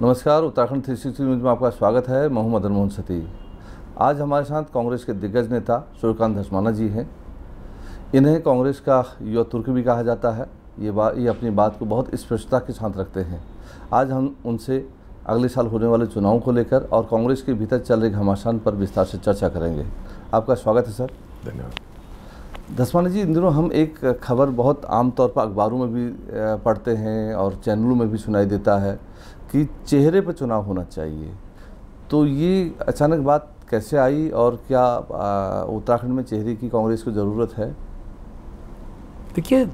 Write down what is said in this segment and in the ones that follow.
नमस्कार, उत्तराखंड 360 न्यूज़ में आपका स्वागत है। मैं हूं मदन मोहन सती। आज हमारे साथ कांग्रेस के दिग्गज नेता सूर्यकांत धस्माना जी हैं। इन्हें कांग्रेस का युवा तुर्क भी कहा जाता है। ये अपनी बात को बहुत स्पष्टता के साथ रखते हैं। आज हम उनसे अगले साल होने वाले चुनाव को लेकर और कांग्रेस के भीतर चल रहे घमासान पर विस्तार से चर्चा करेंगे। आपका स्वागत है सर। धन्यवाद। धस्माना जी, इन दिनों हम एक खबर बहुत आम तौर पर अखबारों में भी पढ़ते हैं और चैनलों में भी सुनाई देता है कि चेहरे पर चुनाव होना चाहिए। तो ये अचानक बात कैसे आई और क्या उत्तराखंड में चेहरे की कांग्रेस को ज़रूरत है? देखिए,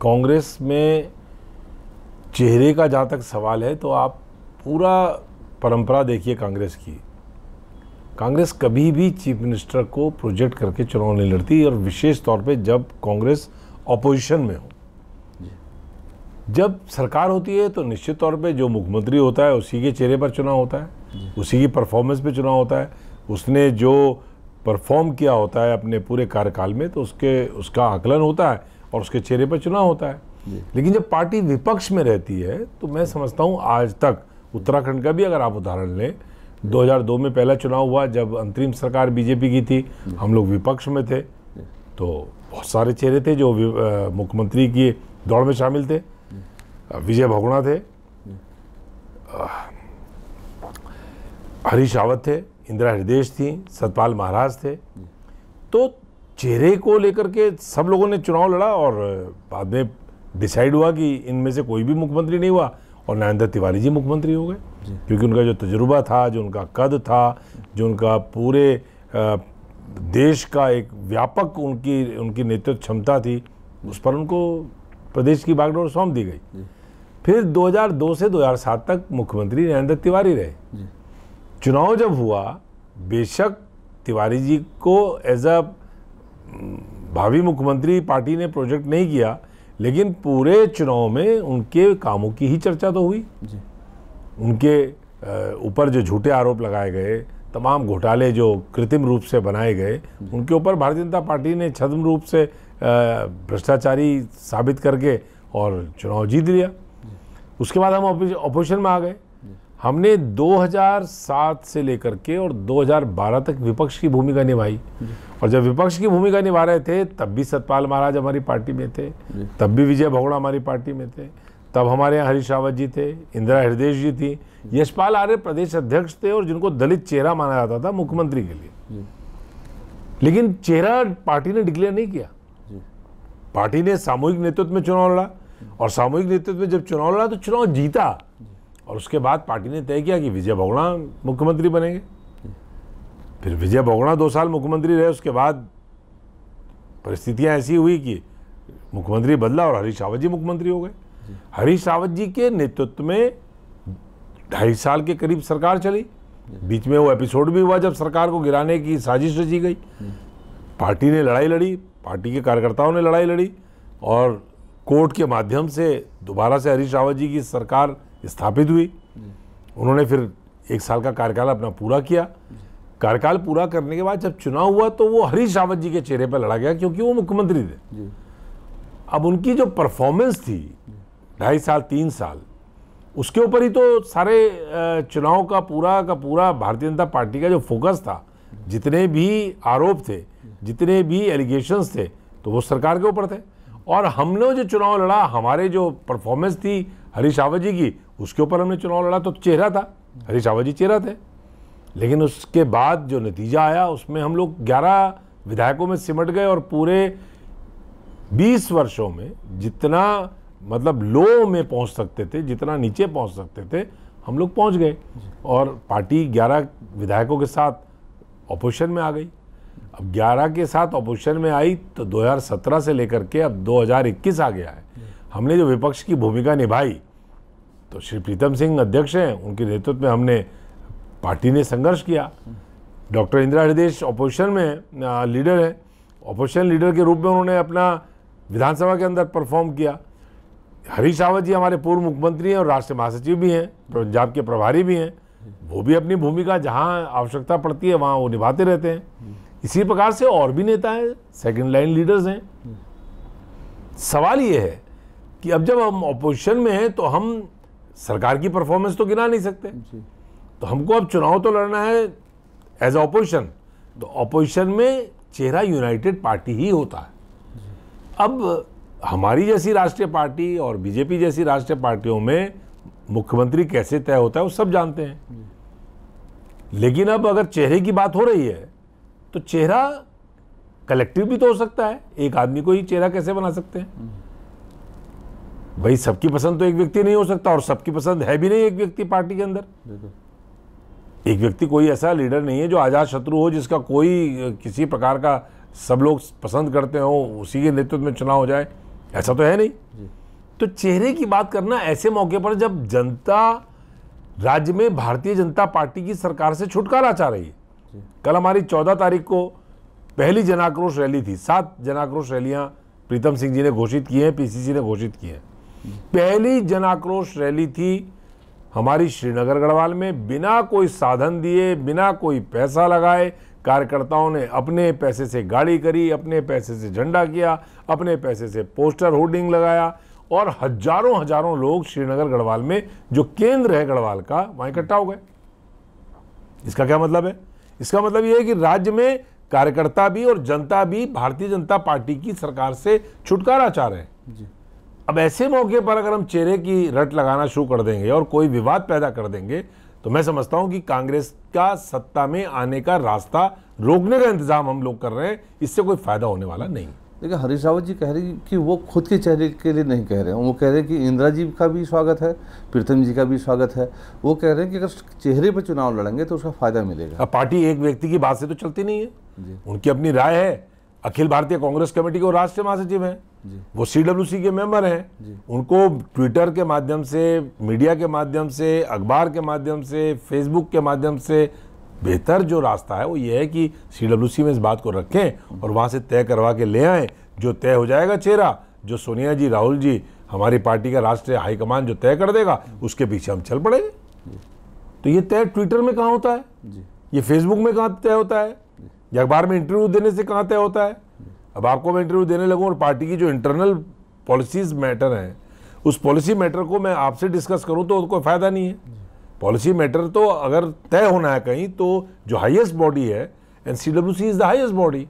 कांग्रेस में चेहरे का जहाँ तक सवाल है तो आप पूरा परंपरा देखिए कांग्रेस की। कांग्रेस कभी भी चीफ मिनिस्टर को प्रोजेक्ट करके चुनाव नहीं लड़ती, और विशेष तौर पे जब कांग्रेस ऑपोजिशन में हो। जब सरकार होती है तो निश्चित तौर पे जो मुख्यमंत्री होता है उसी के चेहरे पर चुनाव होता है, उसी की परफॉर्मेंस पे चुनाव होता है। उसने जो परफॉर्म किया होता है अपने पूरे कार्यकाल में तो उसका आकलन होता है और उसके चेहरे पर चुनाव होता है। लेकिन जब पार्टी विपक्ष में रहती है तो मैं समझता हूँ आज तक उत्तराखंड का भी अगर आप उदाहरण लें, 2002 में पहला चुनाव हुआ जब अंतरिम सरकार बीजेपी की थी, हम लोग विपक्ष में थे, तो बहुत सारे चेहरे थे जो मुख्यमंत्री की दौड़ में शामिल थे। विजय बहुगुणा थे, हरीश रावत थे, इंदिरा हृदय थी, सतपाल महाराज थे। तो चेहरे को लेकर के सब लोगों ने चुनाव लड़ा और बाद में डिसाइड हुआ कि इनमें से कोई भी मुख्यमंत्री नहीं हुआ और नरेंद्र तिवारी जी मुख्यमंत्री हो गए, क्योंकि उनका जो तजुर्बा था, जो उनका कद था, जो उनका पूरे देश का एक व्यापक उनकी नेतृत्व क्षमता थी, उस पर उनको प्रदेश की बागडोर सौंप दी गई। फिर 2002 से 2007 तक मुख्यमंत्री नरेंद्र तिवारी रहे। चुनाव जब हुआ, बेशक तिवारी जी को एज अ भावी मुख्यमंत्री पार्टी ने प्रोजेक्ट नहीं किया, लेकिन पूरे चुनाव में उनके कामों की ही चर्चा तो हुई। उनके ऊपर जो झूठे आरोप लगाए गए, तमाम घोटाले जो कृत्रिम रूप से बनाए गए, उनके ऊपर भारतीय जनता पार्टी ने छद्म रूप से भ्रष्टाचारी साबित करके और चुनाव जीत लिया। उसके बाद हम ऑपोजिशन में आ गए। हमने 2007 से लेकर के और 2012 तक विपक्ष की भूमिका निभाई, और जब विपक्ष की भूमिका निभा रहे थे तब भी सतपाल महाराज हमारी पार्टी में थे, तब भी विजय बहुगुणा हमारी पार्टी में थे, तब हमारे यहाँ हरीश रावत जी थे, इंदिरा हृदय जी थी, यशपाल आर्य प्रदेश अध्यक्ष थे और जिनको दलित चेहरा माना जाता था मुख्यमंत्री के लिए। लेकिन चेहरा पार्टी ने डिक्लेयर नहीं किया। पार्टी ने सामूहिक नेतृत्व में चुनाव लड़ा, और सामूहिक नेतृत्व में जब चुनाव लड़ा तो चुनाव जीता, और उसके बाद पार्टी ने तय किया कि विजय बहुगुणा मुख्यमंत्री बनेंगे। फिर विजय बहुगुणा 2 साल मुख्यमंत्री रहे। उसके बाद परिस्थितियां ऐसी हुई कि मुख्यमंत्री बदला और हरीश रावत जी मुख्यमंत्री हो गए। हरीश रावत जी के नेतृत्व में 2.5 साल के करीब सरकार चली। बीच में वो एपिसोड भी हुआ जब सरकार को गिराने की साजिश रची गई। पार्टी ने लड़ाई लड़ी, पार्टी के कार्यकर्ताओं ने लड़ाई लड़ी, और कोर्ट के माध्यम से दोबारा से हरीश रावत जी की सरकार स्थापित हुई। उन्होंने फिर 1 साल का कार्यकाल अपना पूरा किया। कार्यकाल पूरा करने के बाद जब चुनाव हुआ तो वो हरीश रावत जी के चेहरे पर लड़ा गया, क्योंकि वो मुख्यमंत्री थे। अब उनकी जो परफॉर्मेंस थी 2.5 साल 3 साल, उसके ऊपर ही तो सारे चुनाव का पूरा भारतीय जनता पार्टी का जो फोकस था, जितने भी आरोप थे, जितने भी एलिगेशंस थे, तो वो सरकार के ऊपर थे। और हमने जो चुनाव लड़ा, हमारे जो परफॉर्मेंस थी हरीश रावत जी की, उसके ऊपर हमने चुनाव लड़ा, तो चेहरा था, हरीश रावत जी चेहरा थे। लेकिन उसके बाद जो नतीजा आया उसमें हम लोग 11 विधायकों में सिमट गए, और पूरे 20 वर्षों में जितना मतलब लो में पहुंच सकते थे, जितना नीचे पहुंच सकते थे, हम लोग पहुंच गए, और पार्टी 11 विधायकों के साथ ऑपोजिशन में आ गई। अब 11 के साथ ऑपोजिशन में आई तो 2017 से लेकर के अब 2021 आ गया है। हमने जो विपक्ष की भूमिका निभाई, तो श्री प्रीतम सिंह अध्यक्ष हैं, उनके नेतृत्व में हमने पार्टी ने संघर्ष किया। डॉक्टर इंदिरा हृदय ऑपोजिशन में लीडर है, ऑपोजिशन लीडर के रूप में उन्होंने अपना विधानसभा के अंदर परफॉर्म किया। हरीश रावत जी हमारे पूर्व मुख्यमंत्री हैं और राष्ट्रीय महासचिव भी हैं, पंजाब के प्रभारी भी हैं, वो भी अपनी भूमिका जहां आवश्यकता पड़ती है वहां वो निभाते रहते हैं। इसी प्रकार से और भी नेता हैं, सेकंड लाइन लीडर्स हैं। सवाल ये है कि अब जब हम ऑपोजिशन में हैं तो हम सरकार की परफॉर्मेंस तो गिना नहीं सकते। जी। तो हमको अब चुनाव तो लड़ना है एज ऑपोजिशन, तो ऑपोजिशन में चेहरा यूनाइटेड पार्टी ही होता है। अब हमारी जैसी राष्ट्रीय पार्टी और बीजेपी जैसी राष्ट्रीय पार्टियों में मुख्यमंत्री कैसे तय होता है वो सब जानते हैं। लेकिन अब अगर चेहरे की बात हो रही है तो चेहरा कलेक्टिव भी तो हो सकता है, एक आदमी को ही चेहरा कैसे बना सकते हैं? भाई सबकी पसंद तो एक व्यक्ति नहीं हो सकता, और सबकी पसंद है भी नहीं एक व्यक्ति पार्टी के अंदर। एक व्यक्ति कोई ऐसा लीडर नहीं है जो आजाद शत्रु हो, जिसका कोई किसी प्रकार का सब लोग पसंद करते हो, उसी के नेतृत्व में चुनाव हो जाए, ऐसा तो है नहीं। तो चेहरे की बात करना ऐसे मौके पर जब जनता राज्य में भारतीय जनता पार्टी की सरकार से छुटकारा चाह रही है। कल हमारी 14 तारीख को पहली जन आक्रोश रैली थी। 7 जन आक्रोश रैलियां प्रीतम सिंह जी ने घोषित की हैं, पीसीसी ने घोषित की हैं। पहली जन आक्रोश रैली थी हमारी श्रीनगर गढ़वाल में, बिना कोई साधन दिए, बिना कोई पैसा लगाए कार्यकर्ताओं ने अपने पैसे से गाड़ी करी, अपने पैसे से झंडा किया, अपने पैसे से पोस्टर होर्डिंग लगाया, और हजारों हजारों लोग श्रीनगर गढ़वाल में, जो केंद्र है गढ़वाल का, वहां इकट्ठा हो गए। इसका क्या मतलब है? इसका मतलब यह है कि राज्य में कार्यकर्ता भी और जनता भी भारतीय जनता पार्टी की सरकार से छुटकारा चाह रहे हैं। अब ऐसे मौके पर अगर हम चेहरे की रट लगाना शुरू कर देंगे और कोई विवाद पैदा कर देंगे, तो मैं समझता हूं कि कांग्रेस का सत्ता में आने का रास्ता रोकने का इंतजाम हम लोग कर रहे हैं। इससे कोई फायदा होने वाला नहीं। देखिए, हरीश रावत जी कह रही कि वो खुद के चेहरे के लिए नहीं कह रहे हैं, वो कह रहे हैं कि इंदिरा जी का भी स्वागत है, प्रीतम जी का भी स्वागत है। वो कह रहे हैं कि अगर चेहरे पर चुनाव लड़ेंगे तो उसका फायदा मिलेगा। अब पार्टी एक व्यक्ति की बात से तो चलती नहीं है, उनकी अपनी राय है। अखिल भारतीय कांग्रेस कमेटी के राष्ट्रीय महासचिव हैं, वो सीडब्ल्यूसी के मेंबर हैं। उनको ट्विटर के माध्यम से, मीडिया के माध्यम से, अखबार के माध्यम से, फेसबुक के माध्यम से बेहतर जो रास्ता है वो ये है कि सीडब्ल्यूसी में इस बात को रखें और वहां से तय करवा के ले आएं। जो तय हो जाएगा चेहरा, जो सोनिया जी, राहुल जी, हमारी पार्टी का राष्ट्रीय हाईकमान जो तय कर देगा, उसके पीछे हम चल पड़ेंगे। तो ये तय ट्विटर में कहाँ होता है? ये फेसबुक में कहाँ तय होता है? या अखबार में इंटरव्यू देने से कहाँ तय होता है? अब आपको मैं इंटरव्यू देने लगूं और पार्टी की जो इंटरनल पॉलिसीज मैटर हैं, उस पॉलिसी मैटर को मैं आपसे डिस्कस करूं तो कोई फायदा नहीं है। पॉलिसी मैटर तो अगर तय होना है कहीं, तो जो हाईएस्ट बॉडी है, and CWC is the highest body,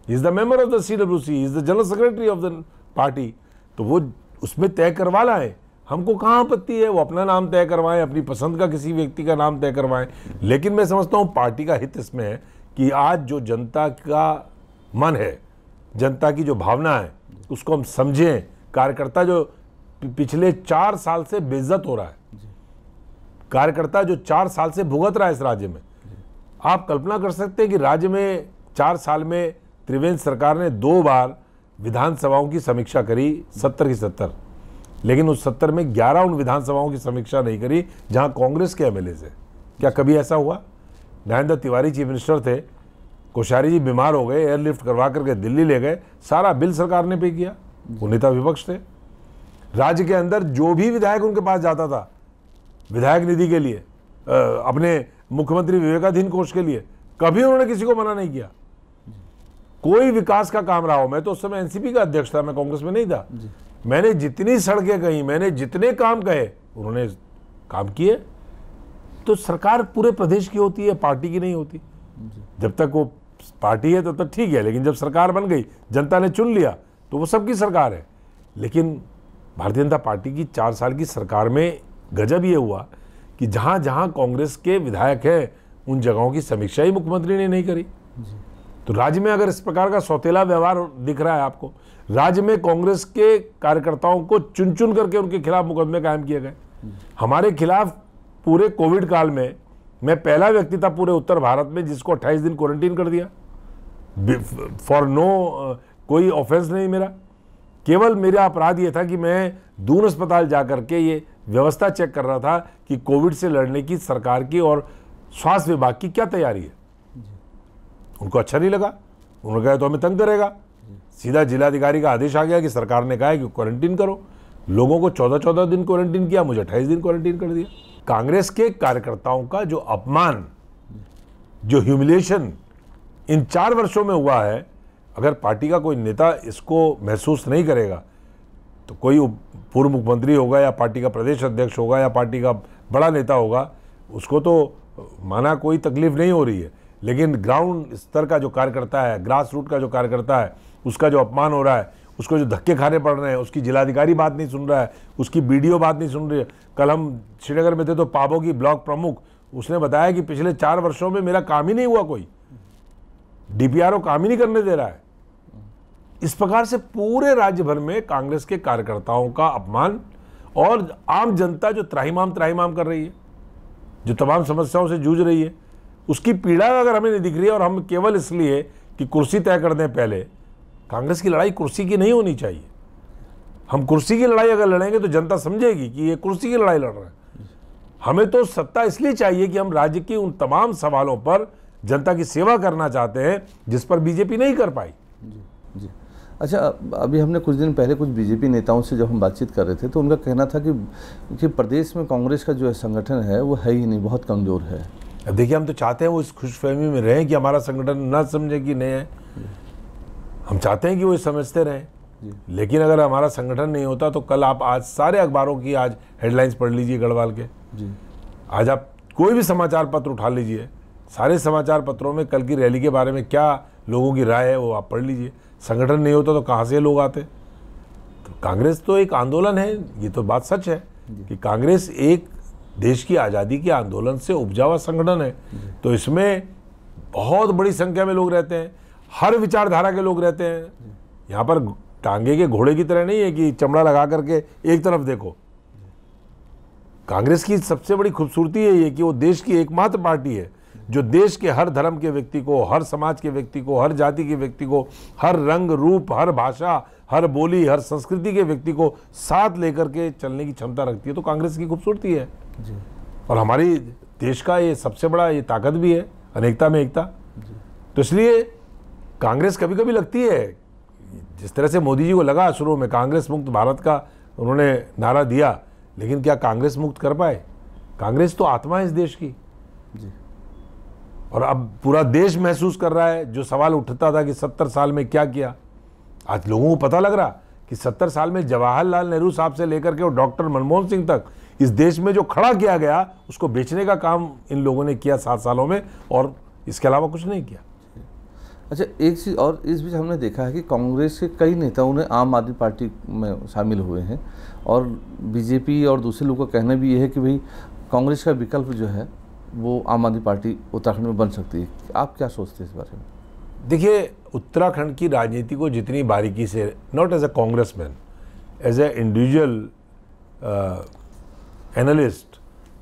is the member of the CWC, is the general secretary of the party, तो वो उसमें तय करवा लाए। हमको कहाँ आपत्ति है? वो अपना नाम तय करवाएं, अपनी पसंद का किसी व्यक्ति का नाम तय करवाएं। लेकिन मैं समझता हूँ पार्टी का हित इसमें है कि आज जो जनता का मन है, जनता की जो भावना है, उसको हम समझें। कार्यकर्ता जो पिछले 4 साल से बेइज्जत हो रहा है, कार्यकर्ता जो 4 साल से भुगत रहा है इस राज्य में। आप कल्पना कर सकते हैं कि राज्य में 4 साल में त्रिवेंद्र सरकार ने 2 बार विधानसभाओं की समीक्षा करी, 70 की 70, लेकिन उस 70 में 11 उन विधानसभाओं की समीक्षा नहीं करी जहां कांग्रेस के एमएलए थे। क्या कभी ऐसा हुआ? नरेंद्र तिवारी चीफ मिनिस्टर थे, कोश्यारी जी बीमार हो गए, एयरलिफ्ट करवा करके दिल्ली ले गए, सारा बिल सरकार ने पे किया। वो नेता विपक्ष थे। राज्य के अंदर जो भी विधायक उनके पास जाता था विधायक निधि के लिए, अपने मुख्यमंत्री विवेकाधीन कोष के लिए, कभी उन्होंने किसी को मना नहीं किया। कोई विकास का काम रहा हो, मैं तो उस समय एनसीपी का अध्यक्ष था, मैं कांग्रेस में नहीं था, मैंने जितनी सड़कें कही, मैंने जितने काम कहे, उन्होंने काम किए। तो सरकार पूरे प्रदेश की होती है, पार्टी की नहीं होती। जब तक वो पार्टी है तब तक ठीक है, लेकिन जब सरकार बन गई, जनता ने चुन लिया, तो वो सबकी सरकार है। लेकिन भारतीय जनता पार्टी की 4 साल की सरकार में गजब ये हुआ कि जहां जहां कांग्रेस के विधायक हैं, उन जगहों की समीक्षा ही मुख्यमंत्री ने नहीं करी। तो राज्य में अगर इस प्रकार का सौतेला व्यवहार दिख रहा है आपको, राज्य में कांग्रेस के कार्यकर्ताओं को चुन चुन करके उनके खिलाफ मुकदमे कायम किए गए। हमारे खिलाफ पूरे कोविड काल में मैं पहला व्यक्ति था पूरे उत्तर भारत में जिसको 28 दिन क्वारंटीन कर दिया, फॉर नो कोई ऑफेंस नहीं मेरा। केवल मेरा अपराध ये था कि मैं दून अस्पताल जाकर के ये व्यवस्था चेक कर रहा था कि कोविड से लड़ने की सरकार की और स्वास्थ्य विभाग की क्या तैयारी है। उनको अच्छा नहीं लगा, उन्होंने कहा तो हमें तंग करेगा। सीधा जिलाधिकारी का आदेश आ गया कि सरकार ने कहा है कि क्वारंटीन करो। लोगों को 14-14 दिन क्वारंटीन किया, मुझे 28 दिन क्वारंटीन कर दिया। कांग्रेस के कार्यकर्ताओं का जो अपमान, जो ह्यूमिलिएशन इन 4 वर्षों में हुआ है, अगर पार्टी का कोई नेता इसको महसूस नहीं करेगा तो कोई पूर्व मुख्यमंत्री होगा या पार्टी का प्रदेश अध्यक्ष होगा या पार्टी का बड़ा नेता होगा, उसको तो माना कोई तकलीफ नहीं हो रही है, लेकिन ग्राउंड स्तर का जो कार्यकर्ता है, ग्रास रूट का जो कार्यकर्ता है, उसका जो अपमान हो रहा है, उसको जो धक्के खाने पड़ रहे हैं, उसकी जिलाधिकारी बात नहीं सुन रहा है, उसकी बीडीओ बात नहीं सुन रही है। कल हम श्रीनगर में थे तो पाबो की ब्लॉक प्रमुख, उसने बताया कि पिछले 4 वर्षों में मेरा काम ही नहीं हुआ, कोई डीपीआरओ काम ही नहीं करने दे रहा है। इस प्रकार से पूरे राज्य भर में कांग्रेस के कार्यकर्ताओं का अपमान, और आम जनता जो त्राहिमाम कर रही है, जो तमाम समस्याओं से जूझ रही है, उसकी पीड़ा अगर हमें नहीं दिख रही है, और हम केवल इसलिए कि कुर्सी तय कर दें पहले, कांग्रेस की लड़ाई कुर्सी की नहीं होनी चाहिए। हम कुर्सी की लड़ाई अगर लड़ेंगे तो जनता समझेगी कि ये कुर्सी की लड़ाई लड़ रहे हैं। हमें तो सत्ता इसलिए चाहिए कि हम राज्य की उन तमाम सवालों पर जनता की सेवा करना चाहते हैं जिस पर बीजेपी नहीं कर पाई। जी। अच्छा, अभी हमने कुछ दिन पहले कुछ बीजेपी नेताओं से जब हम बातचीत कर रहे थे तो उनका कहना था कि प्रदेश में कांग्रेस का जो है संगठन है वो है ही नहीं, बहुत कमज़ोर है। अब देखिए, हम तो चाहते हैं वो इस खुशफहमी में रहें कि हमारा संगठन ना समझे कि नहीं है। हम चाहते हैं कि वो समझते रहें, लेकिन अगर हमारा संगठन नहीं होता तो कल आप आज सारे अखबारों की आज हेडलाइंस पढ़ लीजिए गढ़वाल के। आज आप कोई भी समाचार पत्र उठा लीजिए, सारे समाचार पत्रों में कल की रैली के बारे में क्या लोगों की राय है वो आप पढ़ लीजिए। संगठन नहीं होता तो कहाँ से लोग आते? तो कांग्रेस तो एक आंदोलन है, ये तो बात सच है कि कांग्रेस एक देश की आज़ादी के आंदोलन से उपजा हुआ संगठन है। तो इसमें बहुत बड़ी संख्या में लोग रहते हैं, हर विचारधारा के लोग रहते हैं। यहाँ पर टांगे के घोड़े की तरह नहीं है कि चमड़ा लगा करके एक तरफ देखो। कांग्रेस की सबसे बड़ी खूबसूरती है ये कि वो देश की एकमात्र पार्टी है जो देश के हर धर्म के व्यक्ति को, हर समाज के व्यक्ति को, हर जाति के व्यक्ति को, हर रंग रूप, हर भाषा, हर बोली, हर संस्कृति के व्यक्ति को साथ लेकर के चलने की क्षमता रखती है। तो कांग्रेस की खूबसूरती है जी। और हमारी देश का ये सबसे बड़ा ये ताकत भी है, अनेकता में एकता। तो इसलिए कांग्रेस कभी कभी लगती है, जिस तरह से मोदी जी को लगा शुरू में कांग्रेस मुक्त भारत का उन्होंने नारा दिया, लेकिन क्या कांग्रेस मुक्त कर पाए? कांग्रेस तो आत्मा है इस देश की जी। और अब पूरा देश महसूस कर रहा है, जो सवाल उठता था कि 70 साल में क्या किया, आज लोगों को पता लग रहा कि 70 साल में जवाहरलाल नेहरू साहब से लेकर के और डॉक्टर मनमोहन सिंह तक इस देश में जो खड़ा किया गया उसको बेचने का काम इन लोगों ने किया 7 सालों में, और इसके अलावा कुछ नहीं किया। अच्छा, एक चीज़ और इस बीच हमने देखा है कि कांग्रेस के कई नेताओं ने आम आदमी पार्टी में शामिल हुए हैं, और बीजेपी और दूसरे लोगों का कहना भी ये है कि भाई कांग्रेस का विकल्प जो है वो आम आदमी पार्टी उत्तराखंड में बन सकती है। आप क्या सोचते हैं इस बारे में? देखिए, उत्तराखंड की राजनीति को जितनी बारीकी से, not as a congressman, as an individual analyst,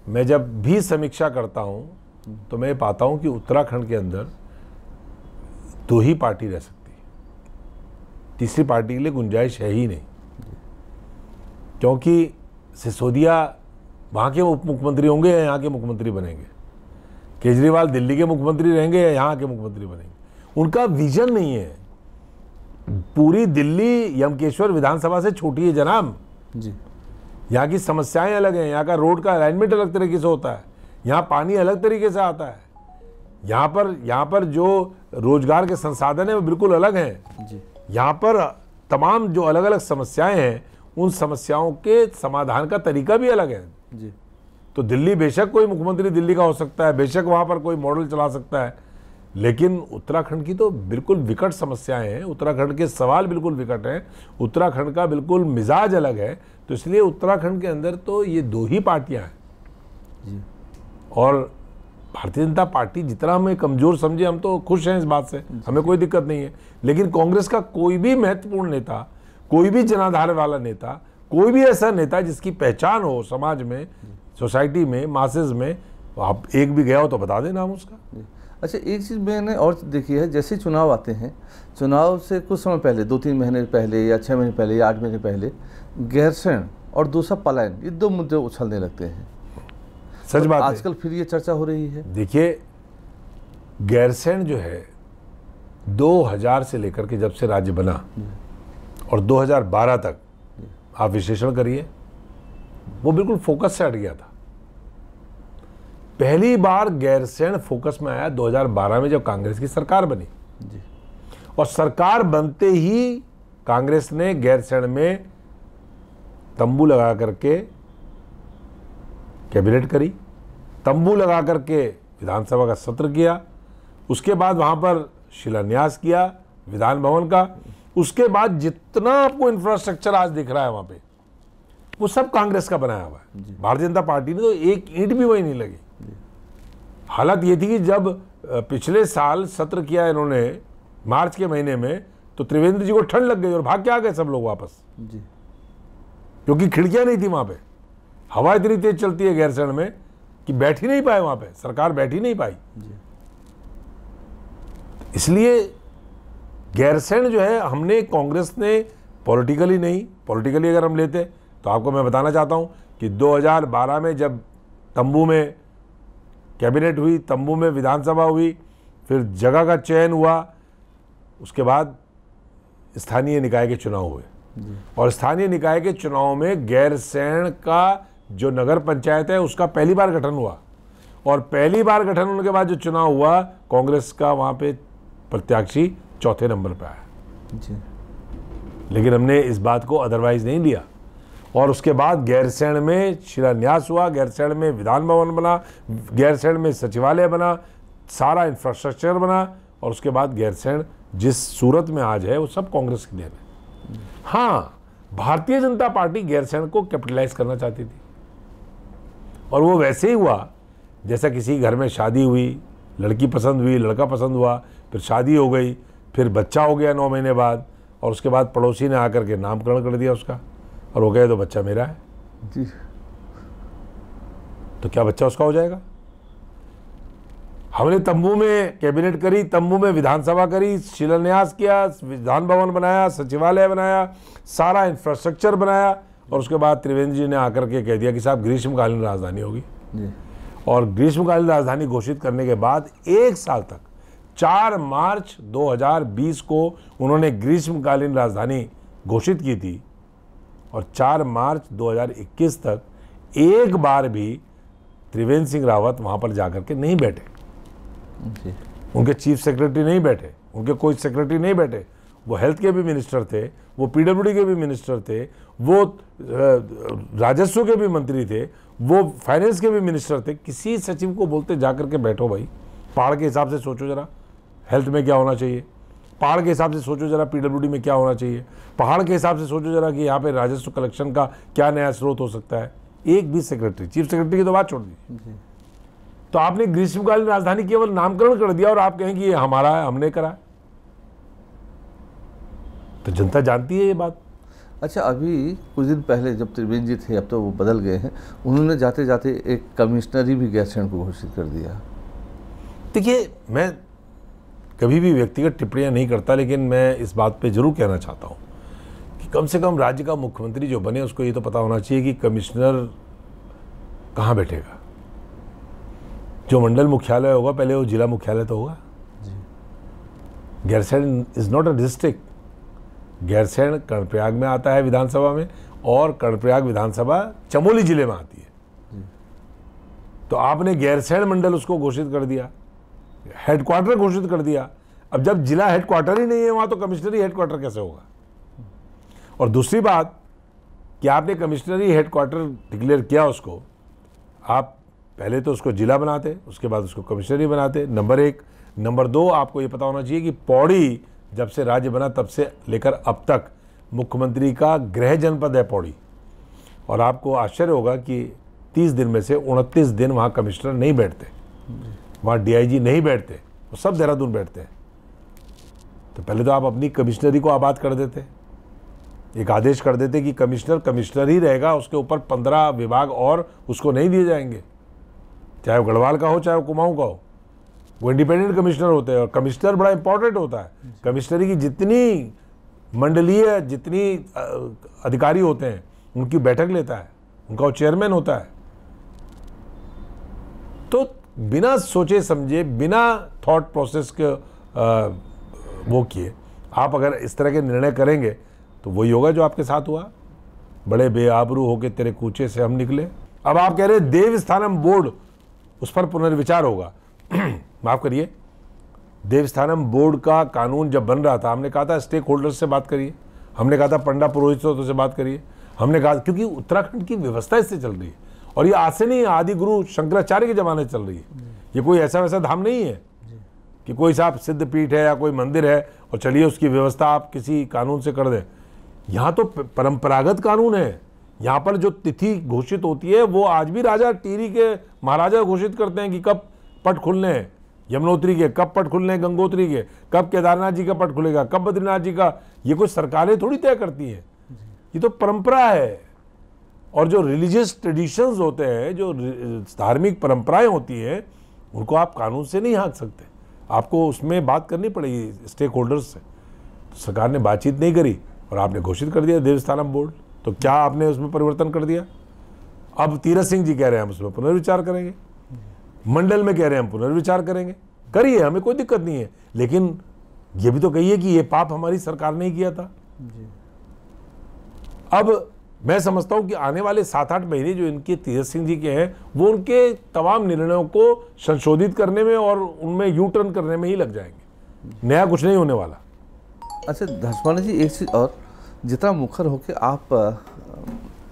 मैं जब भी समीक्षा करता हूँ तो मैं पाता हूँ कि उत्तराखंड के अंदर 2 ही पार्टी रह सकती है, तीसरी पार्टी के लिए गुंजाइश है ही नहीं। क्योंकि सिसोदिया वहाँ के उप मुख्यमंत्री होंगे या यहाँ के मुख्यमंत्री बनेंगे, केजरीवाल दिल्ली के मुख्यमंत्री रहेंगे या यहाँ के मुख्यमंत्री बनेंगे, उनका विजन नहीं है। पूरी दिल्ली यमकेश्वर विधानसभा से छोटी है जनाब जी। यहाँ की समस्याएं अलग हैं, यहाँ का रोड का अलाइनमेंट अलग तरीके से होता है, यहाँ पानी अलग तरीके से आता है, यहाँ पर जो रोजगार के संसाधन है वो बिल्कुल अलग हैं जी। यहाँ पर तमाम जो अलग अलग समस्याएं हैं उन समस्याओं के समाधान का तरीका भी अलग है जी। तो दिल्ली बेशक कोई मुख्यमंत्री दिल्ली का हो सकता है, बेशक वहाँ पर कोई मॉडल चला सकता है, लेकिन उत्तराखंड की तो बिल्कुल विकट समस्याएं हैं, उत्तराखंड के सवाल बिल्कुल विकट हैं, उत्तराखंड का बिल्कुल मिजाज अलग है। तो इसलिए उत्तराखंड के अंदर तो ये 2 ही पार्टियां हैं जी। और भारतीय जनता पार्टी जितना हमें कमजोर समझे, हम तो खुश हैं इस बात से, हमें कोई दिक्कत नहीं है। लेकिन कांग्रेस का कोई भी महत्वपूर्ण नेता, कोई भी जनाधार वाला नेता, कोई भी ऐसा नेता जिसकी पहचान हो समाज में, सोसाइटी में, मासेज में, आप एक भी गया हो तो बता दें नाम उसका। अच्छा, एक चीज़ मैंने और देखी है, जैसे चुनाव आते हैं, चुनाव से कुछ समय पहले, 2-3 महीने पहले या 6 महीने पहले या 8 महीने पहले, गैरसैंण और दूसरा पलायन, ये 2 मुद्दे उछलने लगते हैं। सच बात है। आजकल फिर ये चर्चा हो रही है। देखिए, गैरसैंण जो है 2000 से लेकर के जब से राज्य बना और 2012 तक आप विश्लेषण करिए, वो बिल्कुल फोकस से हट गया था। पहली बार गैरसैंण फोकस में आया 2012 में जब कांग्रेस की सरकार बनी जी। और सरकार बनते ही कांग्रेस ने गैरसैंण में तंबू लगा करके कैबिनेट करी, तंबू लगा करके विधानसभा का सत्र किया, उसके बाद वहाँ पर शिलान्यास किया विधान भवन का। उसके बाद जितना आपको इंफ्रास्ट्रक्चर आज दिख रहा है वहाँ पे, वो सब कांग्रेस का बनाया हुआ है। भारतीय जनता पार्टी ने तो एक ईंट भी वही नहीं लगी। हालत ये थी कि जब पिछले साल सत्र किया इन्होंने मार्च के महीने में, तो त्रिवेंद्र जी को ठंड लग गई और भाग के आ गए सब लोग वापस, क्योंकि खिड़कियां नहीं थी वहां पे। हवा इतनी तेज चलती है गैरसैंण में कि बैठ ही नहीं पाए वहां पे, सरकार बैठ ही नहीं पाई। इसलिए गैरसैंण जो है, हमने कांग्रेस ने पॉलिटिकली नहीं, पॉलिटिकली अगर हम लेते तो आपको मैं बताना चाहता हूं कि 2012 में जब तंबू में कैबिनेट हुई, तंबू में विधानसभा हुई, फिर जगह का चयन हुआ, उसके बाद स्थानीय निकाय के चुनाव हुए और स्थानीय निकाय के चुनाव में गैरसैंण का जो नगर पंचायत है उसका पहली बार गठन हुआ, और पहली बार गठन होने के बाद जो चुनाव हुआ, कांग्रेस का वहां पे प्रत्याशी चौथे नंबर पे आया। लेकिन हमने इस बात को अदरवाइज नहीं लिया, और उसके बाद गैरसैंण में शिलान्यास हुआ, गैरसैंण में विधान भवन बना, गैरसैंण में सचिवालय बना, सारा इंफ्रास्ट्रक्चर बना, और उसके बाद गैरसैंण जिस सूरत में आज है वो सब कांग्रेस की देन है। हाँ, भारतीय जनता पार्टी गैरसैंण को कैपिटलाइज करना चाहती थी, और वो वैसे ही हुआ जैसा किसी घर में शादी हुई, लड़की पसंद हुई, लड़का पसंद हुआ, फिर शादी हो गई, फिर बच्चा हो गया 9 महीने बाद, और उसके बाद पड़ोसी ने आकर के नामकरण कर दिया उसका, और हो गया तो बच्चा मेरा है जी। तो क्या बच्चा उसका हो जाएगा? हमने तंबू में कैबिनेट करी, तंबू में विधानसभा करी, शिलान्यास किया, विधान भवन बनाया, सचिवालय बनाया, सारा इंफ्रास्ट्रक्चर बनाया, और उसके बाद त्रिवेंद्र जी ने आकर के कह दिया कि साहब ग्रीष्मकालीन राजधानी होगी जी। और ग्रीष्मकालीन राजधानी घोषित करने के बाद 1 साल तक 4 मार्च 2020 को उन्होंने ग्रीष्मकालीन राजधानी घोषित की थी, और 4 मार्च 2021 तक एक बार भी त्रिवेंद्र सिंह रावत वहां पर जाकर के नहीं बैठे। उनके चीफ सेक्रेटरी नहीं बैठे, उनके कोई सेक्रेटरी नहीं बैठे। वो हेल्थ के भी मिनिस्टर थे, वो पीडब्ल्यूडी के भी मिनिस्टर थे, वो राजस्व के भी मंत्री थे, वो फाइनेंस के भी मिनिस्टर थे। किसी सचिव को बोलते जाकर के बैठो भाई, पहाड़ के हिसाब से सोचो जरा हेल्थ में क्या होना चाहिए, पहाड़ के हिसाब से सोचो जरा पीडब्ल्यूडी में क्या होना चाहिए, पहाड़ के हिसाब से सोचो जरा कि यहाँ पे राजस्व कलेक्शन का क्या नया स्रोत हो सकता है। एक भी सेक्रेटरी, चीफ सेक्रेटरी की तो बात छोड़ दी। तो आपने ग्रीष्मकालीन राजधानी केवल नामकरण कर दिया और आप कहें कि ये हमारा है, हमने करा। तो जनता जानती है ये बात। अच्छा, अभी कुछ दिन पहले जब त्रिवेंद्र जी थे, अब तो वो बदल गए हैं, उन्होंने जाते जाते एक कमिश्नरी भी गैरसैंण को घोषित कर दिया। देखिए, मैं कभी भी व्यक्तिगत टिप्पणियां नहीं करता, लेकिन मैं इस बात पे जरूर कहना चाहता हूं कि कम से कम राज्य का मुख्यमंत्री जो बने उसको ये तो पता होना चाहिए कि कमिश्नर कहाँ बैठेगा। जो मंडल मुख्यालय होगा पहले वो जिला मुख्यालय तो होगा। Gairsain is not a district. Gairsain Karnaprayag में आता है विधानसभा में, और कर्णप्रयाग विधानसभा चमोली जिले में आती है। तो आपने गैरसैंण मंडल उसको घोषित कर दिया, हेडक्वार्टर घोषित कर दिया। अब जब जिला हेडक्वार्टर ही नहीं है वहां, तो कमिश्नरी हेडक्वार्टर कैसे होगा? और दूसरी बात कि आपने कमिश्नरी हेडक्वार्टर डिक्लेयर किया उसको, आप पहले तो उसको जिला बनाते, उसके बाद उसको कमिश्नरी बनाते, नंबर 1। नंबर 2, आपको ये पता होना चाहिए कि पौड़ी जब से राज्य बना तब से लेकर अब तक मुख्यमंत्री का गृह जनपद है पौड़ी। और आपको आश्चर्य होगा कि 30 दिन में से 29 दिन वहाँ कमिश्नर नहीं बैठते, वहाँ डीआईजी नहीं बैठते, वो सब देहरादून बैठते हैं। तो पहले तो आप अपनी कमिश्नरी को आबाद कर देते, एक आदेश कर देते कि कमिश्नर ही रहेगा, उसके ऊपर 15 विभाग और उसको नहीं दिए जाएंगे, चाहे वो गढ़वाल का हो चाहे वो कुमाऊं का हो। वो इंडिपेंडेंट कमिश्नर होते हैं, और कमिश्नर बड़ा इंपॉर्टेंट होता है। कमिश्नरी की जितनी मंडलीय जितनी अधिकारी होते हैं उनकी बैठक लेता है, उनका वो चेयरमैन होता है। तो बिना सोचे समझे, बिना थॉट प्रोसेस के वो किए आप अगर इस तरह के निर्णय करेंगे तो वही होगा जो आपके साथ हुआ। बड़े बेआबरू होके तेरे कूचे से हम निकले। अब आप कह रहे देवस्थानम बोर्ड, उस पर पुनर्विचार होगा। माफ करिए, देवस्थानम बोर्ड का कानून जब बन रहा था, हमने कहा था स्टेक होल्डर्स से बात करिए, हमने कहा था पंडा पुरोहितों से बात करिए, हमने कहा क्योंकि उत्तराखंड की व्यवस्था इससे चल रही है, और ये आज से नहीं, आदि गुरु शंकराचार्य के ज़माने से चल रही है। ये कोई ऐसा वैसा धाम नहीं है कि कोई साहब सिद्ध पीठ है या कोई मंदिर है और चलिए उसकी व्यवस्था आप किसी कानून से कर दें। यहाँ तो परंपरागत कानून है। यहाँ पर जो तिथि घोषित होती है वो आज भी राजा टिहरी के महाराजा घोषित करते हैं कि कब पट खुलने हैं यमुनोत्री के, कब पट खुलने हैं गंगोत्री के, कब केदारनाथ जी का पट खुलेगा, कब बद्रीनाथ जी का। ये कोई सरकारें थोड़ी तय करती हैं, ये तो परंपरा है। और जो रिलीजियस ट्रेडिशंस होते हैं, जो धार्मिक परंपराएं होती हैं, उनको आप कानून से नहीं हाँक सकते, आपको उसमें बात करनी पड़ेगी स्टेक होल्डर्स से। तो सरकार ने बातचीत नहीं करी और आपने घोषित कर दिया देवस्थानम बोर्ड। तो क्या आपने उसमें परिवर्तन कर दिया? अब तीरथ सिंह जी कह रहे हैं हम उसमें पुनर्विचार करेंगे, मंडल में कह रहे हैं हम पुनर्विचार करेंगे, करिए, हमें कोई दिक्कत नहीं है, लेकिन ये भी तो कहिए कि ये पाप हमारी सरकार ने किया था। अब मैं समझता हूं कि आने वाले 7-8 महीने जो इनके तीरथ सिंह जी के हैं, वो उनके तमाम निर्णयों को संशोधित करने में और उनमें यू टर्न करने में ही लग जाएंगे, नया कुछ नहीं होने वाला। अच्छा धर्माना जी, एक चीज़ और, जितना मुखर होकर आप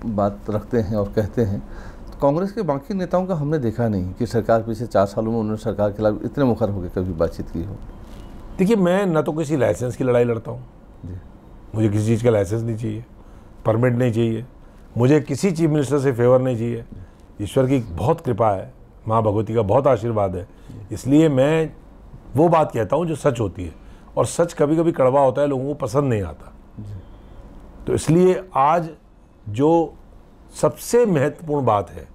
बात रखते हैं और कहते हैं, तो कांग्रेस के बाकी नेताओं का हमने देखा नहीं कि सरकार पिछले 4 सालों में उन्होंने सरकार के खिलाफ इतने मुखर होकर कभी बातचीत की हो। देखिए, मैं न तो किसी लाइसेंस की लड़ाई लड़ता हूँ, मुझे किसी चीज़ का लाइसेंस नहीं चाहिए, परमिट नहीं चाहिए, मुझे किसी चीफ मिनिस्टर से फेवर नहीं चाहिए। ईश्वर की बहुत कृपा है, माँ भगवती का बहुत आशीर्वाद है, इसलिए मैं वो बात कहता हूँ जो सच होती है। और सच कभी कभी कड़वा होता है, लोगों को पसंद नहीं आता। तो इसलिए आज जो सबसे महत्वपूर्ण बात है,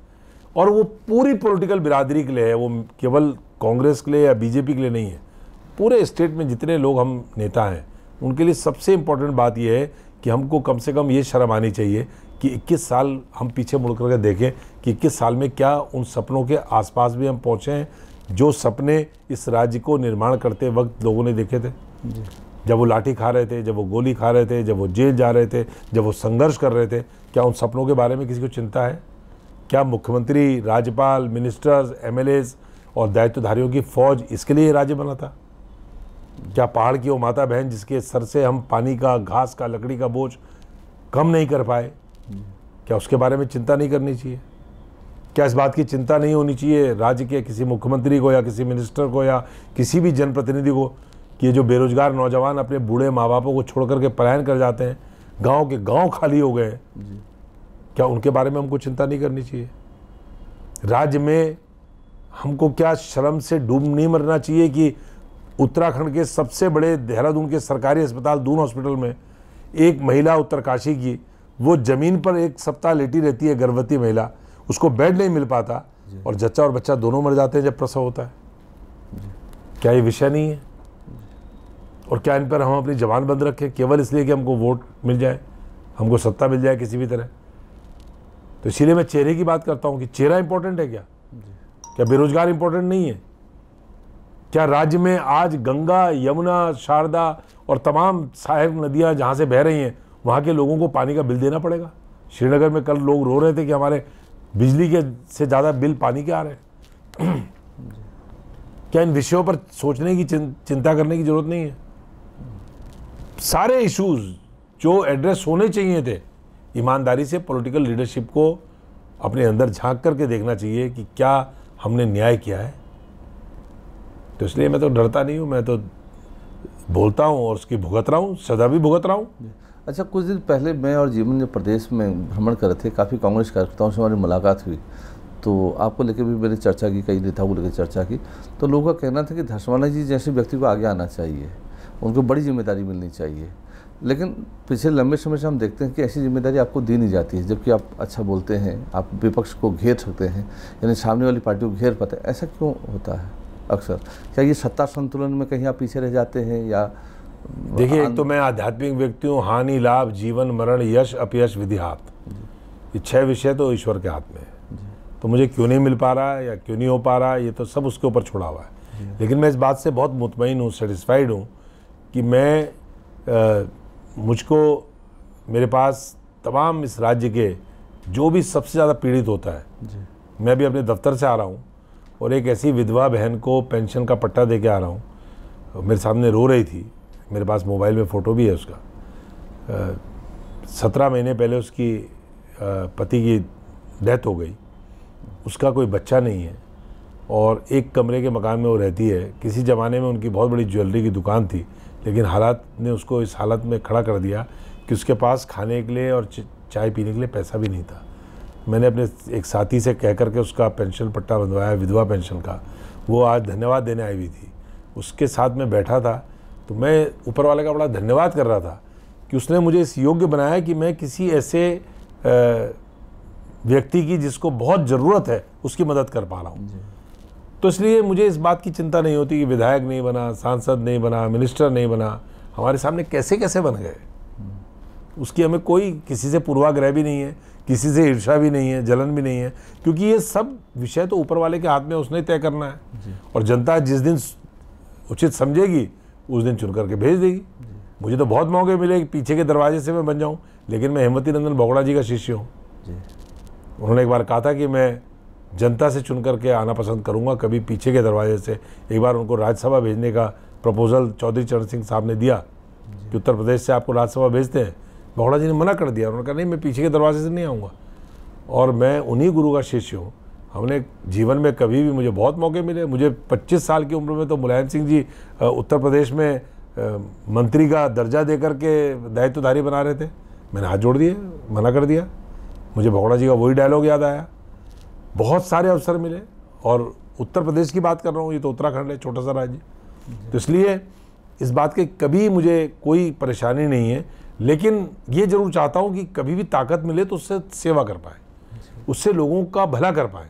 और वो पूरी पॉलिटिकल बिरादरी के लिए है, वो केवल कांग्रेस के लिए या बीजेपी के लिए नहीं है, पूरे स्टेट में जितने लोग हम नेता हैं उनके लिए सबसे इम्पोर्टेंट बात यह है कि हमको कम से कम ये शर्म आनी चाहिए कि 21 साल हम पीछे मुड़ करके देखें कि 21 साल में क्या उन सपनों के आसपास भी हम पहुँचे हैं जो सपने इस राज्य को निर्माण करते वक्त लोगों ने देखे थे। जब वो लाठी खा रहे थे, जब वो गोली खा रहे थे, जब वो जेल जा रहे थे, जब वो संघर्ष कर रहे थे, क्या उन सपनों के बारे में किसी को चिंता है? क्या मुख्यमंत्री, राज्यपाल, मिनिस्टर्स, एमएलएज और दायित्वधारियों की फौज इसके लिए राज्य बना था? क्या पहाड़ की वो माता बहन जिसके सर से हम पानी का, घास का, लकड़ी का बोझ कम नहीं कर पाए, क्या उसके बारे में चिंता नहीं करनी चाहिए? क्या इस बात की चिंता नहीं होनी चाहिए राज्य के किसी मुख्यमंत्री को या किसी मिनिस्टर को या किसी भी जनप्रतिनिधि को कि ये जो बेरोजगार नौजवान अपने बूढ़े माँ बापों को छोड़ करके पलायन कर जाते हैं, गांव के गांव खाली हो गए, क्या उनके बारे में हमको चिंता नहीं करनी चाहिए? राज्य में हमको क्या शर्म से डूब नहीं मरना चाहिए कि उत्तराखंड के सबसे बड़े देहरादून के सरकारी अस्पताल दून हॉस्पिटल में एक महिला उत्तरकाशी की, वो जमीन पर 1 सप्ताह लेटी रहती है, गर्भवती महिला, उसको बेड नहीं मिल पाता और जच्चा और बच्चा दोनों मर जाते हैं जब प्रसव होता है। क्या ये विषय नहीं है? और क्या इन पर हम अपनी जबान बंद रखें केवल इसलिए कि हमको वोट मिल जाए, हमको सत्ता मिल जाए किसी भी तरह? तो इसीलिए मैं चेहरे की बात करता हूं कि चेहरा इंपॉर्टेंट है क्या बेरोजगार इंपॉर्टेंट नहीं है? क्या राज्य में आज गंगा, यमुना, शारदा और तमाम सहायक नदियां जहां से बह रही हैं, वहां के लोगों को पानी का बिल देना पड़ेगा? श्रीनगर में कल लोग रो रहे थे कि हमारे बिजली के से ज़्यादा बिल पानी के आ रहे हैं। क्या इन विषयों पर सोचने की चिंता करने की जरूरत नहीं है? सारे इश्यूज जो एड्रेस होने चाहिए थे, ईमानदारी से पॉलिटिकल लीडरशिप को अपने अंदर झांक करके देखना चाहिए कि क्या हमने न्याय किया है। तो इसलिए मैं तो डरता नहीं हूँ, मैं तो बोलता हूँ और उसकी भुगत रहा हूँ, सदा भी भुगत रहा हूँ। अच्छा, कुछ दिन पहले मैं और जीवन जब प्रदेश में भ्रमण कर रहे थे, काफ़ी कांग्रेस कार्यकर्ताओं से हमारी मुलाकात हुई, तो आपको लेकर भी मैंने चर्चा की, कई नेताओं को लेकर चर्चा की, तो लोगों का कहना था कि धर्माना जी जैसे व्यक्ति को आगे आना चाहिए, उनको बड़ी जिम्मेदारी मिलनी चाहिए। लेकिन पिछले लंबे समय से हम देखते हैं कि ऐसी जिम्मेदारी आपको दी नहीं जाती है, जबकि आप अच्छा बोलते हैं, आप विपक्ष को घेर सकते हैं, यानी सामने वाली पार्टी को घेर पाते हैं। ऐसा क्यों होता है अक्सर? क्या ये सत्ता संतुलन में कहीं आप पीछे रह जाते हैं या? देखिए, एक तो मैं आध्यात्मिक व्यक्ति हूँ, हानि लाभ, जीवन मरण, यश अपयश, विधि हाथ, ये 6 विषय तो ईश्वर के हाथ में है। तो मुझे क्यों नहीं मिल पा रहा है या क्यों नहीं हो पा रहा है, ये तो सब उसके ऊपर छोड़ा हुआ है। लेकिन मैं इस बात से बहुत मुतमईन हूँ, सेटिस्फाइड हूँ कि मुझको मेरे पास तमाम इस राज्य के जो भी सबसे ज़्यादा पीड़ित होता है, मैं भी अपने दफ्तर से आ रहा हूँ और एक ऐसी विधवा बहन को पेंशन का पट्टा दे के आ रहा हूँ, मेरे सामने रो रही थी, मेरे पास मोबाइल में फ़ोटो भी है उसका। 17 महीने पहले उसकी पति की डेथ हो गई, उसका कोई बच्चा नहीं है और एक कमरे के मकान में वो रहती है। किसी ज़माने में उनकी बहुत बड़ी ज्वेलरी की दुकान थी, लेकिन हालात ने उसको इस हालत में खड़ा कर दिया कि उसके पास खाने के लिए और चाय पीने के लिए पैसा भी नहीं था। मैंने अपने एक साथी से कह करके उसका पेंशन पट्टा बंधवाया, विधवा पेंशन का। वो आज धन्यवाद देने आई हुई थी, उसके साथ में बैठा था, तो मैं ऊपर वाले का बड़ा धन्यवाद कर रहा था कि उसने मुझे इस योग्य बनाया कि मैं किसी ऐसे व्यक्ति की जिसको बहुत ज़रूरत है उसकी मदद कर पा रहा हूँ। तो इसलिए मुझे इस बात की चिंता नहीं होती कि विधायक नहीं बना, सांसद नहीं बना, मिनिस्टर नहीं बना, हमारे सामने कैसे कैसे बन गए, उसकी हमें कोई किसी से पूर्वाग्रह भी नहीं है, किसी से ईर्ष्या भी नहीं है, जलन भी नहीं है, क्योंकि ये सब विषय तो ऊपर वाले के हाथ में उसने तय करना है और जनता जिस दिन उचित समझेगी उस दिन चुन करके भेज देगी। मुझे तो बहुत मौके मिले कि पीछे के दरवाजे से मैं बन जाऊं, लेकिन मैं हेमवती नंदन बोगड़ा जी का शिष्य हूँ। उन्होंने एक बार कहा था कि मैं जनता से चुन करके आना पसंद करूंगा, कभी पीछे के दरवाजे से। एक बार उनको राज्यसभा भेजने का प्रपोजल चौधरी चरण सिंह साहब ने दिया कि उत्तर प्रदेश से आपको राज्यसभा भेजते हैं, बोगड़ा जी ने मना कर दिया। उन्होंने कहा नहीं, मैं पीछे के दरवाजे से नहीं आऊँगा। और मैं उन्हीं गुरु का शिष्य हूँ। हमने जीवन में कभी भी, मुझे बहुत मौके मिले। मुझे 25 साल की उम्र में तो मुलायम सिंह जी उत्तर प्रदेश में मंत्री का दर्जा दे करके दायित्वधारी बना रहे थे, मैंने हाथ जोड़ दिए, मना कर दिया। मुझे बोगड़ा जी का वही डायलॉग याद आया। बहुत सारे अवसर मिले और उत्तर प्रदेश की बात कर रहा हूँ, ये तो उत्तराखंड है, छोटा सा राज्य। तो इसलिए इस बात की कभी मुझे कोई परेशानी नहीं है, लेकिन ये जरूर चाहता हूँ कि कभी भी ताकत मिले तो उससे सेवा कर पाए, उससे लोगों का भला कर पाए।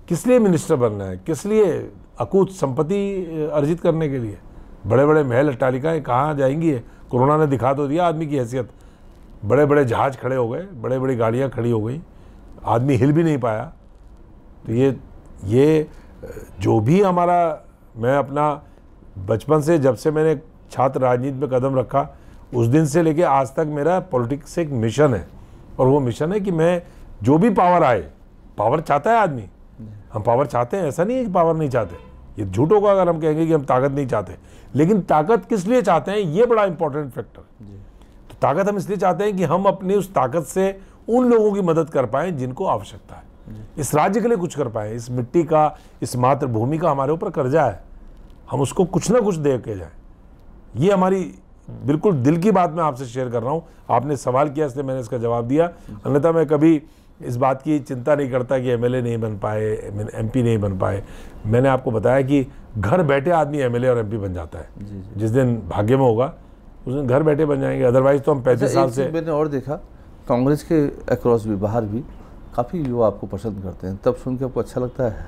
किस लिए मिनिस्टर बनना है, किस लिए अकूत संपत्ति अर्जित करने के लिए? बड़े बड़े महल अट्टालिकाएँ कहाँ जाएंगी? कोरोना ने दिखा तो दिया आदमी की हैसियत। बड़े बड़े जहाज खड़े हो गए, बड़े बड़ी गाड़ियाँ खड़ी हो गई, आदमी हिल भी नहीं पाया। तो ये जो भी हमारा, मैं अपना बचपन से, जब से मैंने छात्र राजनीति में कदम रखा उस दिन से लेके आज तक मेरा पॉलिटिक्स से एक मिशन है, और वो मिशन है कि मैं जो भी पावर आए, पावर चाहता है आदमी, हम पावर चाहते हैं, ऐसा नहीं है कि पावर नहीं चाहते। ये झूठ होगा अगर हम कहेंगे कि हम ताकत नहीं चाहते, लेकिन ताकत किस लिए चाहते हैं ये बड़ा इंपॉर्टेंट फैक्टर। तो ताकत हम इसलिए चाहते हैं कि हम अपनी उस ताकत से उन लोगों की मदद कर पाएं जिनको आवश्यकता है, इस राज्य के लिए कुछ कर पाएं। इस मिट्टी का, इस मातृभूमि का हमारे ऊपर कर्जा है, हम उसको कुछ ना कुछ दे के जाए। ये हमारी बिल्कुल दिल की बात मैं आपसे शेयर कर रहा हूँ। आपने सवाल किया इसलिए मैंने इसका जवाब दिया, अन्यथा मैं कभी इस बात की चिंता नहीं करता कि एमएलए नहीं बन पाए, एमपी नहीं बन पाए। मैंने आपको बताया कि घर बैठे आदमी एमएलए और एमपी बन जाता है। जिस दिन भाग्य में होगा उस दिन घर बैठे बन जाएंगे, अदरवाइज तो हम 35 साल से। मैंने और देखा कांग्रेस के अक्रॉस भी, बाहर भी काफ़ी युवा आपको पसंद करते हैं, तब सुन के आपको अच्छा लगता है?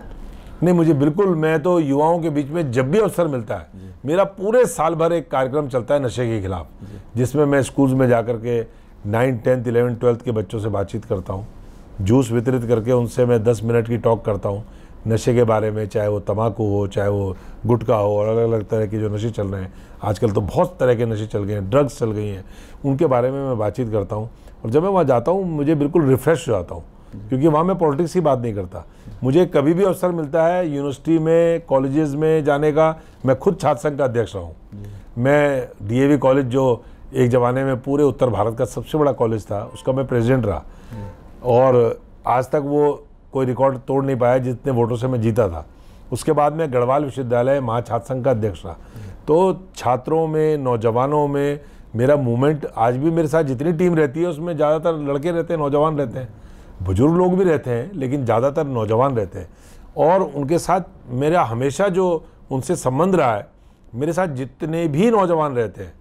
नहीं, मुझे बिल्कुल, मैं तो युवाओं के बीच में जब भी अवसर मिलता है, मेरा पूरे साल भर एक कार्यक्रम चलता है नशे के खिलाफ, जिसमें मैं स्कूल्स में जाकर के 9, 10, 11, 12 के बच्चों से बातचीत करता हूँ, जूस वितरित करके उनसे मैं 10 मिनट की टॉक करता हूँ नशे के बारे में, चाहे वो तम्बाकू हो, चाहे वो गुटखा हो, और अलग अलग तरह के जो नशे चल रहे हैं आजकल, तो बहुत तरह के नशे चल गए हैं, ड्रग्स चल गई हैं, उनके बारे में मैं बातचीत करता हूँ। और जब मैं वहाँ जाता हूँ मुझे बिल्कुल रिफ्रेश हो जाता हूँ, क्योंकि वहाँ मैं पॉलिटिक्स की बात नहीं करता। मुझे कभी भी अवसर मिलता है यूनिवर्सिटी में, कॉलेजेस में जाने का, मैं खुद छात्र संघ का अध्यक्ष रहा हूँ। मैं डीएवी कॉलेज, जो एक ज़माने में पूरे उत्तर भारत का सबसे बड़ा कॉलेज था, उसका मैं प्रेसिडेंट रहा, और आज तक वो कोई रिकॉर्ड तोड़ नहीं पाया जितने वोटों से मैं जीता था। उसके बाद मैं गढ़वाल विश्वविद्यालय महाछात्र संघ का अध्यक्ष रहा। तो छात्रों में, नौजवानों में मेरा मूवमेंट, आज भी मेरे साथ जितनी टीम रहती है उसमें ज़्यादातर लड़के रहते हैं, नौजवान रहते हैं, बुजुर्ग लोग भी रहते हैं, लेकिन ज़्यादातर नौजवान रहते हैं। और उनके साथ मेरा हमेशा जो उनसे संबंध रहा है, मेरे साथ जितने भी नौजवान रहते हैं,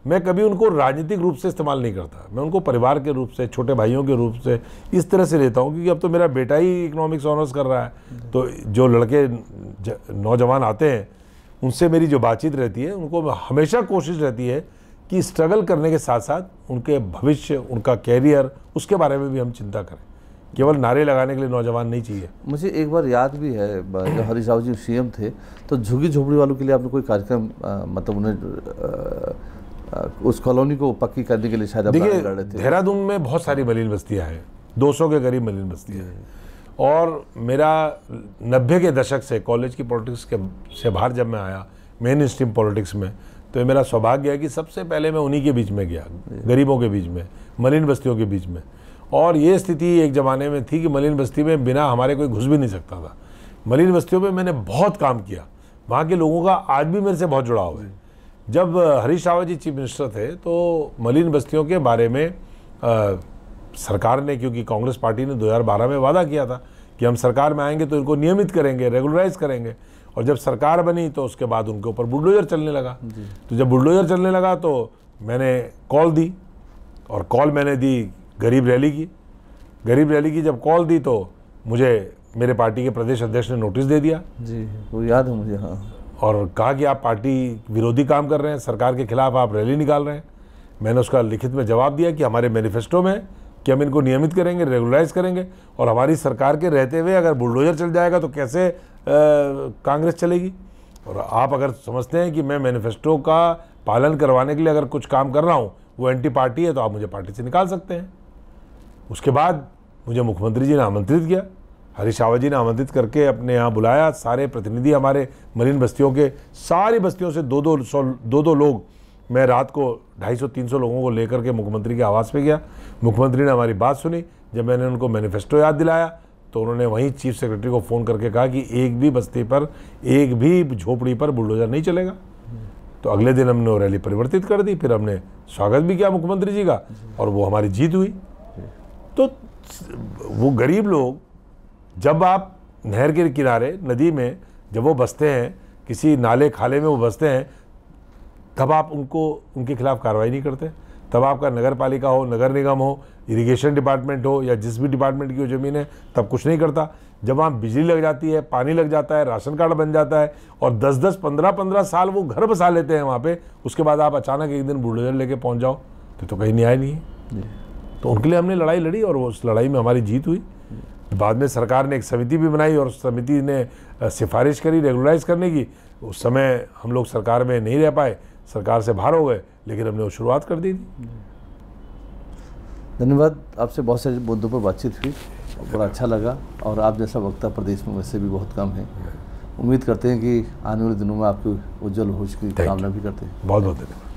मैं कभी उनको राजनीतिक रूप से इस्तेमाल नहीं करता, मैं उनको परिवार के रूप से, छोटे भाइयों के रूप से इस तरह से लेता हूँ। क्योंकि अब तो मेरा बेटा ही इकोनॉमिक्स ऑनर्स कर रहा है, तो जो लड़के नौजवान आते हैं उनसे मेरी जो बातचीत रहती है, उनको हमेशा कोशिश रहती है कि स्ट्रगल करने के साथ साथ उनके भविष्य, उनका कैरियर, उसके बारे में भी हम चिंता करें। केवल नारे लगाने के लिए नौजवान नहीं चाहिए। मुझे एक बार याद भी है, जब हरीश राव जी सीएम थे तो झुग्गी झोपड़ी वालों के लिए आपने कोई कार्यक्रम, मतलब उन्हें उस कॉलोनी को पक्की करने के लिए शायद आप लड़ रहे थे। देहरादून में बहुत सारी मलिन बस्तियाँ हैं, 200 के करीब मलिन बस्तियाँ हैं, और मेरा 90 के दशक से कॉलेज की पॉलिटिक्स से बाहर जब मैं आया मेन स्ट्रीम पॉलिटिक्स में, तो मेरा सौभाग्य है कि सबसे पहले मैं उन्हीं के बीच में गया, गरीबों के बीच में, मलिन बस्तियों के बीच में। और ये स्थिति एक ज़माने में थी कि मलिन बस्ती में बिना हमारे कोई घुस भी नहीं सकता था। मलिन बस्तियों में मैंने बहुत काम किया, वहाँ के लोगों का आज भी मेरे से बहुत जुड़ाव है। जब हरीश रावत जी चीफ मिनिस्टर थे तो मलिन बस्तियों के बारे में सरकार ने, क्योंकि कांग्रेस पार्टी ने 2012 में वादा किया था कि हम सरकार में आएंगे तो इनको नियमित करेंगे, रेगुलराइज करेंगे, और जब सरकार बनी तो उसके बाद उनके ऊपर बुलडोजर चलने लगा। तो जब बुलडोजर चलने लगा तो मैंने कॉल दी, और कॉल मैंने दी गरीब रैली की। गरीब रैली की जब कॉल दी तो मुझे मेरे पार्टी के प्रदेश अध्यक्ष ने नोटिस दे दिया जी, वो याद है मुझे। हाँ, और कहा कि आप पार्टी विरोधी काम कर रहे हैं, सरकार के खिलाफ आप रैली निकाल रहे हैं। मैंने उसका लिखित में जवाब दिया कि हमारे मैनिफेस्टो में कि हम इनको नियमित करेंगे, रेगुलराइज करेंगे, और हमारी सरकार के रहते हुए अगर बुलडोजर चल जाएगा तो कैसे कांग्रेस चलेगी। और आप अगर समझते हैं कि मैं मैनिफेस्टो का पालन करवाने के लिए अगर कुछ काम कर रहा हूँ वो एंटी पार्टी है तो आप मुझे पार्टी से निकाल सकते हैं। उसके बाद मुझे मुख्यमंत्री जी ने आमंत्रित किया, हरीश रावत जी ने आमंत्रित करके अपने यहाँ बुलाया। सारे प्रतिनिधि हमारे मलिन बस्तियों के, सारी बस्तियों से दो दो लोग, मैं रात को 250-300 लोगों को लेकर के मुख्यमंत्री के आवास पे गया। मुख्यमंत्री ने हमारी बात सुनी। जब मैंने उनको मैनिफेस्टो याद दिलाया तो उन्होंने वहीं चीफ सेक्रेटरी को फ़ोन करके कहा कि एक भी बस्ती पर, एक भी झोपड़ी पर बुलडोजर नहीं चलेगा। तो अगले दिन हमने वो रैली परिवर्तित कर दी, फिर हमने स्वागत भी किया मुख्यमंत्री जी का, और वो हमारी जीत हुई। तो वो गरीब लोग, जब आप नहर के किनारे, नदी में जब वो बसते हैं, किसी नाले खाले में वो बसते हैं, तब आप उनके खिलाफ कार्रवाई नहीं करते। तब आपका नगर पालिका हो, नगर निगम हो, इरिगेशन डिपार्टमेंट हो, या जिस भी डिपार्टमेंट की ज़मीन है, तब कुछ नहीं करता। जब वहाँ बिजली लग जाती है, पानी लग जाता है, राशन कार्ड बन जाता है, और 10-10, 15-15 साल वो घर बसा लेते हैं वहाँ पे, उसके बाद आप अचानक एक दिन बुलडोजर लेके पहुँच जाओ तो कहीं न्याय नहीं है। तो उनके लिए हमने लड़ाई लड़ी और उस लड़ाई में हमारी जीत हुई। बाद में सरकार ने एक समिति भी बनाई और समिति ने सिफारिश करी रेगुलराइज करने की। उस समय हम लोग सरकार में नहीं रह पाए, सरकार से बाहर हो गए, लेकिन हमने वो शुरुआत कर दी थी। धन्यवाद। आपसे बहुत सारे मुद्दों पर बातचीत हुई, बड़ा अच्छा लगा, और आप जैसा वक्ता प्रदेश में वैसे भी बहुत कम है। उम्मीद करते हैं कि आने वाले दिनों में आपकी उज्जवल भविष्य की कामना भी करते हैं। बहुत बहुत धन्यवाद।